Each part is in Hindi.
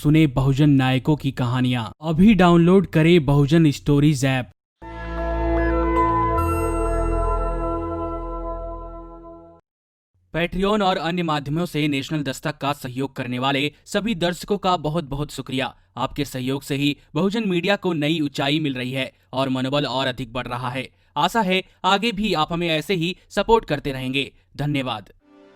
सुने बहुजन नायकों की कहानियां। अभी डाउनलोड करें बहुजन स्टोरीज ऐप। पैट्रियन और अन्य माध्यमों से नेशनल दस्तक का सहयोग करने वाले सभी दर्शकों का बहुत बहुत शुक्रिया। आपके सहयोग से ही बहुजन मीडिया को नई ऊंचाई मिल रही है और मनोबल और अधिक बढ़ रहा है। आशा है आगे भी आप हमें ऐसे ही सपोर्ट करते रहेंगे। धन्यवाद।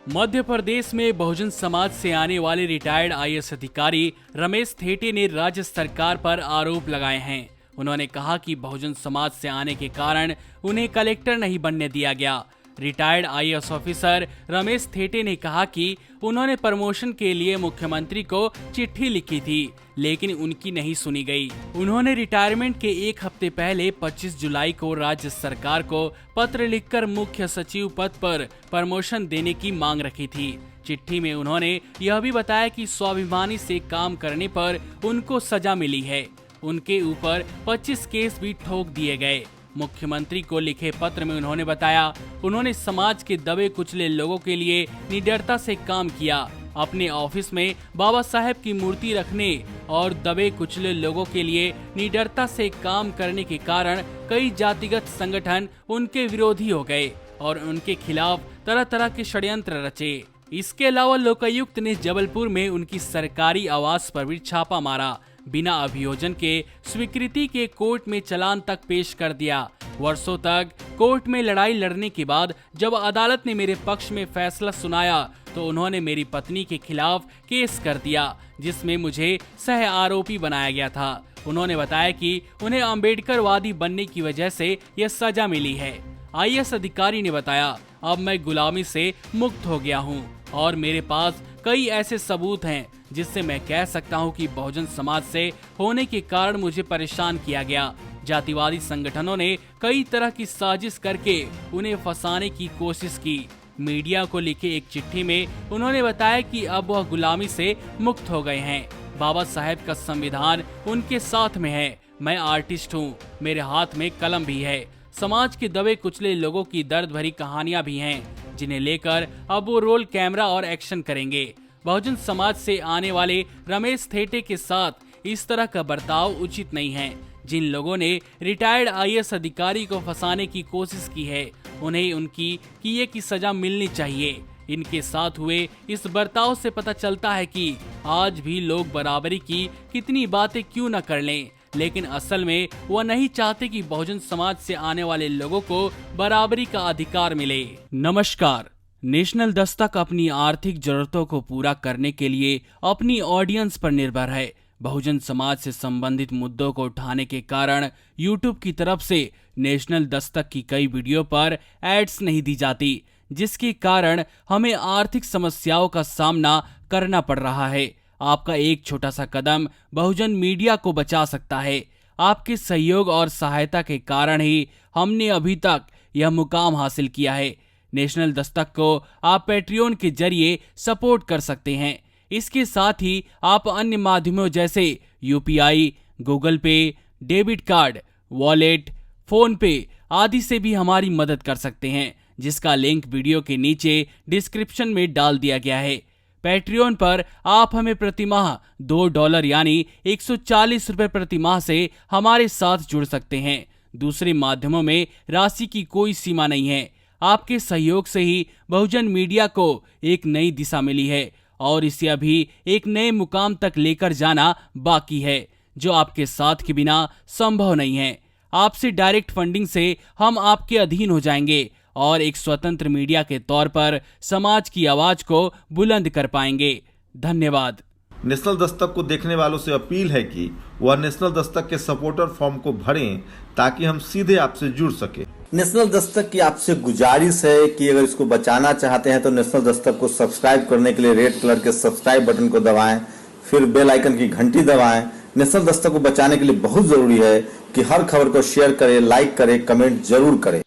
मध्य प्रदेश में बहुजन समाज से आने वाले रिटायर्ड आईएएस अधिकारी रमेश थेटे ने राज्य सरकार पर आरोप लगाए हैं। उन्होंने कहा कि बहुजन समाज से आने के कारण उन्हें कलेक्टर नहीं बनने दिया गया। Retired IAS officer Ramesh Thete ने कहा कि उन्होंने प्रमोशन के लिए मुख्यमंत्री को चिट्ठी लिखी थी, लेकिन उनकी नहीं सुनी गई। उन्होंने रिटायरमेंट के एक हफ्ते पहले 25 जुलाई को राज्य सरकार को पत्र लिखकर मुख्य सचिव पद पर प्रमोशन देने की मांग रखी थी। चिट्ठी में उन्होंने यह भी बताया कि स्वाभिमानी से काम करने पर उनको सजा मिली है। उनके ऊपर 25 केस भी ठोक दिए गए। मुख्यमंत्री को लिखे पत्र में उन्होंने बताया, उन्होंने समाज के दबे कुचले लोगों के लिए निडरता से काम किया। अपने ऑफिस में बाबा साहेब की मूर्ति रखने और दबे कुचले लोगों के लिए निडरता से काम करने के कारण कई जातिगत संगठन उनके विरोधी हो गए और उनके खिलाफ तरह तरह के षड्यंत्र रचे। इसके अलावा लोकायुक्त ने जबलपुर में उनकी सरकारी आवास पर भी छापा मारा। बिना अभियोजन के स्वीकृति के कोर्ट में चालान तक पेश कर दिया। वर्षों तक कोर्ट में लड़ाई लड़ने के बाद जब अदालत ने मेरे पक्ष में फैसला सुनाया तो उन्होंने मेरी पत्नी के खिलाफ केस कर दिया, जिसमें मुझे सह आरोपी बनाया गया था। उन्होंने बताया कि उन्हें अम्बेडकरवादी बनने की वजह से यह सजा मिली है। आईएएस अधिकारी ने बताया, अब मैं गुलामी से मुक्त हो गया हूँ और मेरे पास कई ऐसे सबूत हैं जिससे मैं कह सकता हूं कि बहुजन समाज से होने के कारण मुझे परेशान किया गया। जातिवादी संगठनों ने कई तरह की साजिश करके उन्हें फंसाने की कोशिश की। मीडिया को लिखे एक चिट्ठी में उन्होंने बताया कि अब वह गुलामी से मुक्त हो गए हैं। बाबा साहेब का संविधान उनके साथ में है। मैं आर्टिस्ट हूँ, मेरे हाथ में कलम भी है। समाज के दबे कुचले लोगों की दर्द भरी कहानियां भी हैं, जिन्हें लेकर अब वो रोल कैमरा और एक्शन करेंगे। बहुजन समाज से आने वाले रमेश थेटे के साथ इस तरह का बर्ताव उचित नहीं है। जिन लोगों ने रिटायर्ड आईएएस अधिकारी को फंसाने की कोशिश की है, उन्हें उनकी किए की सजा मिलनी चाहिए। इनके साथ हुए इस बर्ताव से पता चलता है कि आज भी लोग बराबरी की कितनी बातें क्यों न कर लें, लेकिन असल में वह नहीं चाहते कि बहुजन समाज से आने वाले लोगों को बराबरी का अधिकार मिले। नमस्कार। नेशनल दस्तक अपनी आर्थिक जरूरतों को पूरा करने के लिए अपनी ऑडियंस पर निर्भर है। बहुजन समाज से संबंधित मुद्दों को उठाने के कारण यूट्यूब की तरफ से नेशनल दस्तक की कई वीडियो पर एड्स नहीं दी जाती, जिसके कारण हमें आर्थिक समस्याओं का सामना करना पड़ रहा है। आपका एक छोटा सा कदम बहुजन मीडिया को बचा सकता है। आपके सहयोग और सहायता के कारण ही हमने अभी तक यह मुकाम हासिल किया है। नेशनल दस्तक को आप पैट्रियन के जरिए सपोर्ट कर सकते हैं। इसके साथ ही आप अन्य माध्यमों जैसे यूपीआई, गूगल पे, डेबिट कार्ड, वॉलेट, फोन पे आदि से भी हमारी मदद कर सकते हैं, जिसका लिंक वीडियो के नीचे डिस्क्रिप्शन में डाल दिया गया है। पैट्रियन पर आप हमें प्रतिमाह $2 यानी 140 रुपए प्रतिमाह से हमारे साथ जुड़ सकते हैं। दूसरे माध्यमों में राशि की कोई सीमा नहीं है। आपके सहयोग से ही बहुजन मीडिया को एक नई दिशा मिली है और इसे अभी एक नए मुकाम तक लेकर जाना बाकी है, जो आपके साथ के बिना संभव नहीं है। आपसे डायरेक्ट फंडिंग से हम आपके अधीन हो जाएंगे और एक स्वतंत्र मीडिया के तौर पर समाज की आवाज को बुलंद कर पाएंगे। धन्यवाद। नेशनल दस्तक को देखने वालों से अपील है कि वह नेशनल दस्तक के सपोर्टर फॉर्म को भरें ताकि हम सीधे आपसे जुड़ सके। नेशनल दस्तक की आपसे गुजारिश है कि अगर इसको बचाना चाहते हैं तो नेशनल दस्तक को सब्सक्राइब करने के लिए रेड कलर के सब्सक्राइब बटन को दबाएं, फिर बेल आइकन की घंटी दबाएं। नेशनल दस्तक को बचाने के लिए बहुत जरूरी है कि हर खबर को शेयर करें, लाइक करें, कमेंट जरूर करें।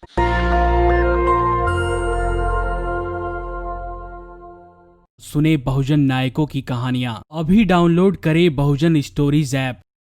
सुने बहुजन नायकों की कहानियां। अभी डाउनलोड करें बहुजन स्टोरीज ऐप।